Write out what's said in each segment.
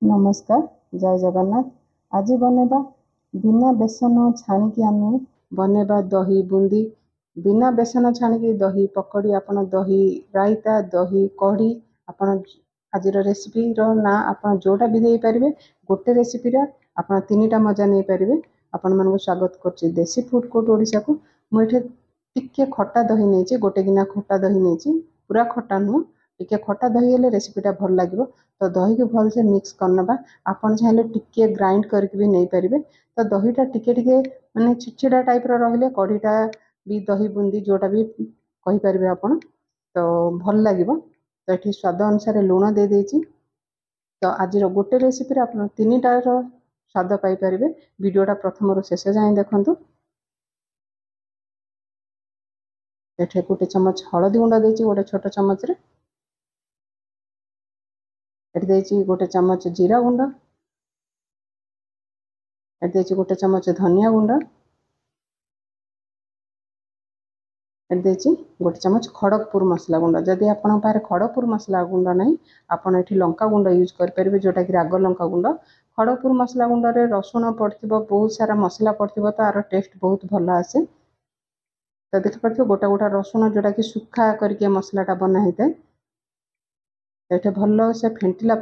नमस्कार जय जगन्नाथ। आज बनेबा बिना बेसन छाणिकी आम बनेबा दही बूंदी। बिना बेसन छाणिकी दही पकड़ी आपण दही रायता दही कढ़ी आपण आज रेसिपी ना आपण जोटा भी दे पारे। गोटे रेसिपी आपण तीन टा मजा नहीं पारे। आपण मन स्वागत कर देसी फूड कोर्ट ओडिशा को। मुझे टिके खट्टा दही नहीं गोटे गिना खट्टा दही नहीं पूरा खट्टा नुह टिके खट्टा दही हेले रेसिपीटा भल लगे। तो दही को भल से मिक्स करनबा। आपण चाहिए टिके ग्राइंड करके भी नहीं पारे। तो दहीटा टिके टिके माने छिछिड़ा टाइप रहिले कढ़ीटा भी दही बूंदी जोटा भी कही पारे आपण तो भल लगे। तो ये स्वाद अनुसार लुण दे देछि। तो आज गोटे रेसिपी आप तीन टार स्वाद पाइपर। वीडियोटा प्रथम रू शेष जाए देखु। ये गोटे चमच हलदी गुंड देछि गोटे छोट चमच रे। ये गोटे चमच जीरा गुंड। ये गोटे चमच धनिया गुंड। ये गोटे चमच खड़गपुर मसला गुंड। जदि आपण पारे खड़गपुर मसला गुंड नहीं आपण ये लंका गुंड यूज करेंगे जोटा कि राग लंका गुंड। खड़गपुर मसला गुंड रे रसुण पड़ो बहुत सारा मसला पड़ो तो यार टेस्ट बहुत भल आसे। तो देखिए गोटा गोटा रसुण जोटा कि सुखा करके मसलाटा बना होता है। ये भल से फेंटिला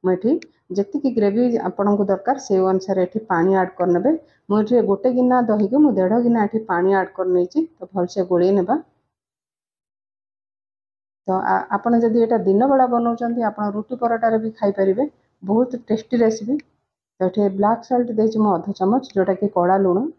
मुझे जी ग्रेवी आपण को दरकार से अनुसार ये पानी ऐड करने। मुझे गोटे गिना दही को मुझे 1.5 गिना ये पानी ऐड करनी। तो भल से गोल नेबा। तो आपड़ जदि यहाँ दिन बेला बनाऊँ आप रुटी पराटार भी खाई पारे। बहुत टेस्टी रेसिपी। तो ये ब्लैक सॉल्ट देछि मु 1/2 चमच जोटा कि कड़ा लुण।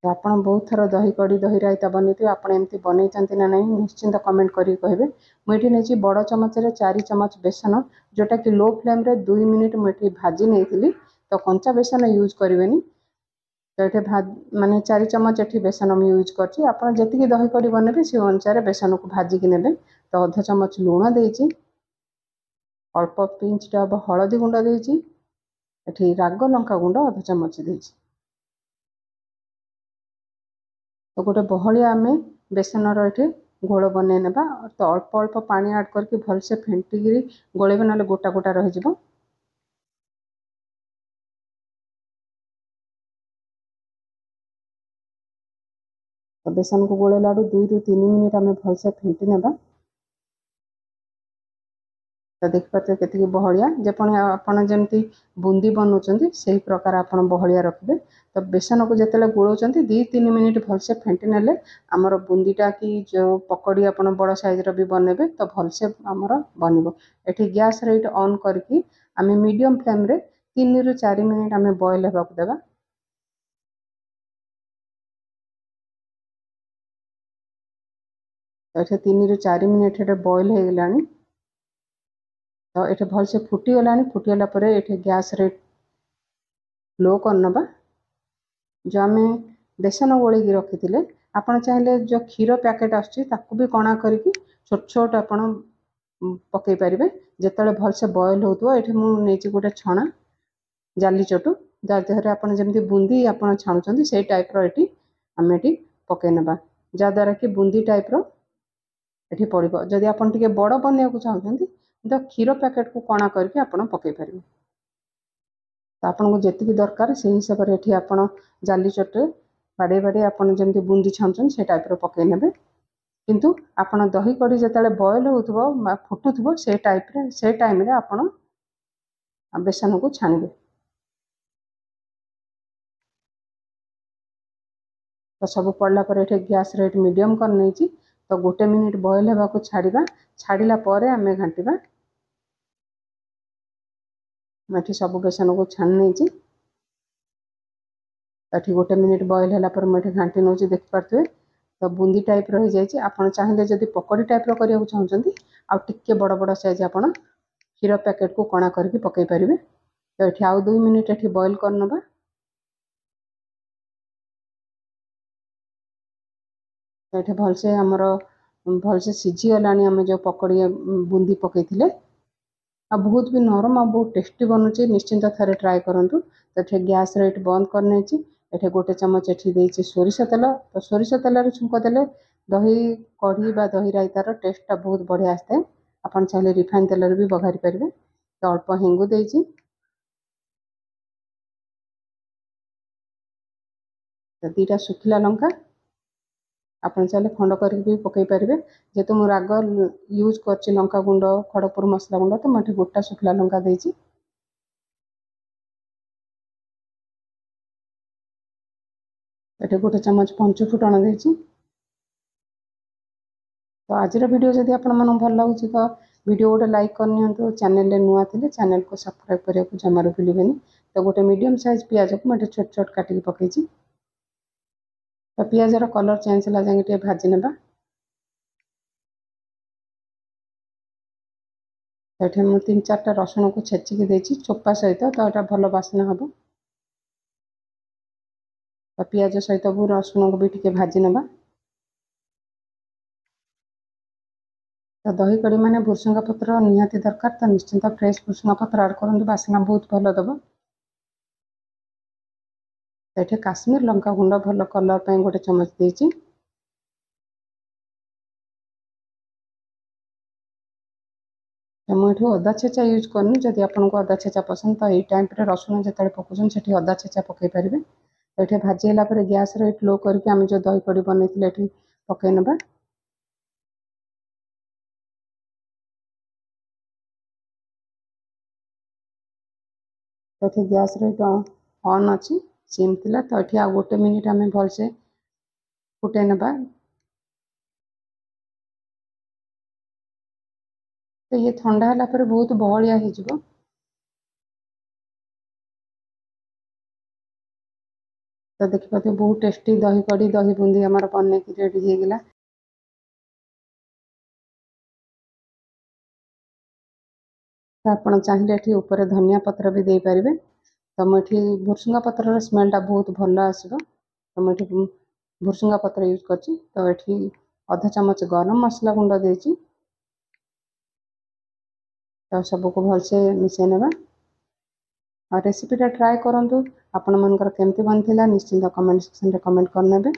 तो आप बहुत थर दही कड़ी दही रायता बनते आप एमती बनई ना नहीं निश्चिंत कमेंट करें कहे। मुझे नहीं बड़ चमच 4 चमच बेसन जोटा कि लो फ्लेम रे 2 मिनिट मुझे भाजी नहीं। तो कंचा बेसन यूज करें। तो ये माने 4 चमच ये बेसन यूज कर दही कड़ी बने से अनुसार बेसन को भाजिकी ने। तो 1/2 चमच लुण देछि। अल्प पिंच टब हलदी गुंड देछि। ये राग लंका गुंड 1/2 चमच देछि। तो गोटे बहलिया आम बेसन ये घोल बनई ना। तो अल्प अल्प पानी ऐड करके भल से फेंटिकी गोलेबे ना गोटा गोटा रही। तो बेसन को गोलेला 2 ରୁ 3 मिनिट आम भल से फेंटी नेबा। तो देखिए केतिकी बहलिया जपण आपण जमती बूंदी बनाऊँ से प्रकार आप बहलिया रखिए। तो बेसन को जिते गोलाउं 2-3 मिनिट भल से फेंटी नेले आमर बूंदीटा कि जो पकड़ी आप बड़ साइज भी बनइबे तो भल से आमर बनइबो। एठी गैस रेट ऑन करके आम मीडियम फ्लेम रे 3 ରୁ 4 मिनिट आम बॉयल होगा देवा। तो ये 3 ରୁ 4 मिनिट बॉयल हो गलानी। तो ये भल से फुटीगला। फुटीगला ये गैस रेट लो करनबा। जो आम बेसन गोल रखी थे आपड़ चाहिए जो क्षीर पैकेट आसू भी कणा करके छोट छोट आप पकई पारे। जिते भल से बॉयल हो ये मुझे गोटे छणा जाली चटू जार देहरे आप जमी बूंदी आप छाणुं से टाइप ये आम ये पकई ना जहाद्वारा कि बूंदी टाइप ये पड़ो। जदि आप बड़ बनवा चाहते तो क्षीर पैकेट को कणा करके आप पकई पारे। तो आपको जी दरकार से हिसाब से ये आप जाली चटे बाड़े बाड़े आप जमी बूंदी छाणुं से टाइप पकई ने। किंतु आप दही कड़ी जिते बॉयल हो फुटुव से टाइम आप बेसन को छाणिबे। तो सब पड़ला ये गैस रेट मीडियम कर नहीं। तो 1 मिनिट बॉयल होगा छाड़ा छाड़ा आम घाटा। मैं सब बेसन को छाणी नहीं। ये 1 मिनिट बॉयल है मुझे घाटी नौ देखिपे। तो बूंदी टाइप रही जाए। आप चाहिए जब पकड़ी टाइप करने चाहते आगे बड़ बड़ साइज आप क्षीर पैकेट को कणा करके पकई पारे। तो ये आउ 2 मिनिट ये बॉयल करनबा। तो ये भल से आमर भल से सीझीगला आम जो पकड़ी बूंदी पकई थे आ बहुत भी नरम आ बहुत टेस्टी बनुचे। निश्चिंत थे ट्राए करूँ। तो ये गैस रेट बंद करनी। ये गोटे चमच ये सोरिष तेल। तो सोरिष तेल छुंक देले दही कढ़ी बा दही रायतार टेस्टा बहुत बढ़िया आसता है। आपण चाहे रिफाइन तेल भी बघारी पारे। तो अल्प हेंगु देइछि, दुईटा सुखिला लंका आपण चाहे खंड कर भी पकई पारे। जेहेतु मु राग यूज कर लंका गुंड खड़गपुर मसला गुंड, तो मुझे गोटा सुखिला लंका देइछि। ये गोटे चम्मच पंच फुटण देइछि। तो आज वीडियो जदि आपन भल लगुच तो वीडियो गोटे लाइक करनी, चैनल नुआ थे चैनल को सब्सक्राइब करने को जमार भूलें। तो गोटे मीडियम साइज पियाज को मुझे छोट छोट काटिक पकई। तो पियाजर कलर चेंज है जाए भाजी ना। तो ये मुझे 3-4टा रसुण को छेचिकी देछि चोपा सहित, तो यहाँ भल बास्ना हम। तो पियाज सहित भी रसुण को भी टिके भाजी ना। तो दही कड़ी माने भुर्संगा पत्र निहाती दरकार, तो निश्चिंत फ्रेश भुर्संगा पत्र ऐड करूँ, बास्ना बहुत भल दब। तो ये काश्मीर लंका गुंड भल कलर पर गोटे चम्मच देछि। तो मुझे अदा छेचा यूज करनी, जदि आपको अदा छेचा पसंद तो यही टाइम पर रसुण जो पकाउन से अदा छेचा पकई पारे। तो ये भाजी है गैस रेट लो करके आम जो दही कड़ी बनई ये पकई ना। तो ये गैस रेट ऑन अच्छी सिम थिला। तो ये आ गोटे मिनिट आम भलसे फुटे ना। तो ये ठंडा है बहुत बहलिया हो। तो देखिए बहुत टेस्टी दही कड़ी दही बूंदी आमर बनने की रेडी हो गला। तो आप चाहिए ये ऊपर धनिया पत्र भी दे पारे। तो मुझे भुर्संगा पत्र स्मेलटा बहुत भल आसो। तो मुझे भुर्संगा पत्र यूज कर। तो ये अधा चामच गरम मसला गुंड देछि। तो सबको भलसे मिसई ना। और रेसिपीटा ट्राए करूँ, आपण मनकर केमती बनथिला निश्चिंत कमेंट सेक्शन रे कमेंट करनेबे।